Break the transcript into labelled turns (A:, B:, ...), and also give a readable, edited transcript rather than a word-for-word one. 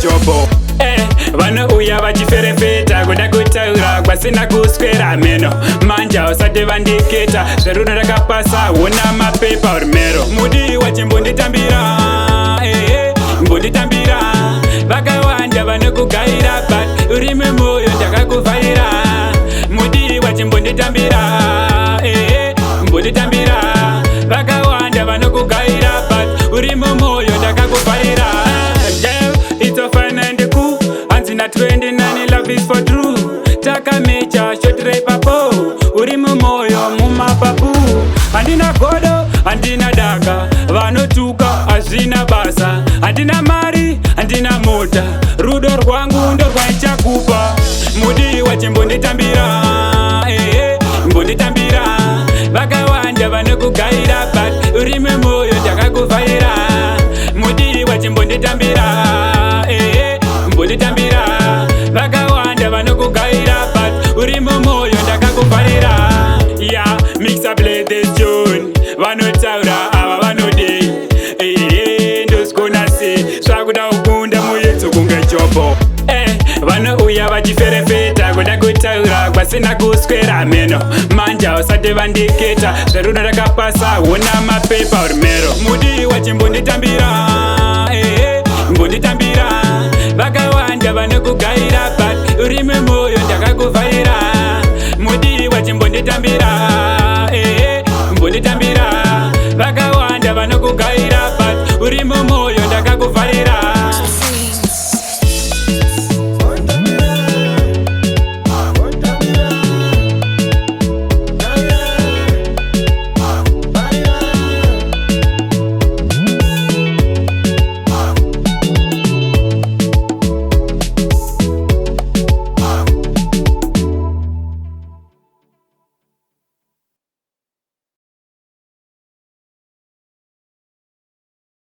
A: jobo. Vanouya vachiferefeta kuda kutaura kwasina kuswera meno. Manja usati vandiketa zverudo rakapasa una mapepa rumero. Mudi wachimbonditambira mbonditambira vakawanda vanokugaira but uri mumoyo ndakakuvhaira. Mudi wachimbonditambira mbonditambira vakawanda vanokugaira but uri mumoyo ndakakuvhaira. It's a fine and cool. Anzina 29 love is for true. Taka mecha shotre papo. Uri mumoyo mumapapu. Andina godo, andina daga. Vanotuka azina basa. Andina mari, andina mota. Rudo rwangu ndo rwaichakupa. Mudi wachimbonditambira mbonditambira vakawanda vanokugaira but uri mumoyo ndakakuvhaira. Mudi wachimbonditambira mbonditambira vakawanda vanokugaira but uri mumoyo ndakakuvharira. Yeah, mix up play this tune. Vanotaura ava vanodei ndosikona sei zvakuda kukunda muyedzo kunge jobo. Vanouya vachiferefeta kuda kutaura kwasina kuswera meno. Manja usati vandiketa zverudo rakapasa una mapepa rumero. Mudi wachimbonditambira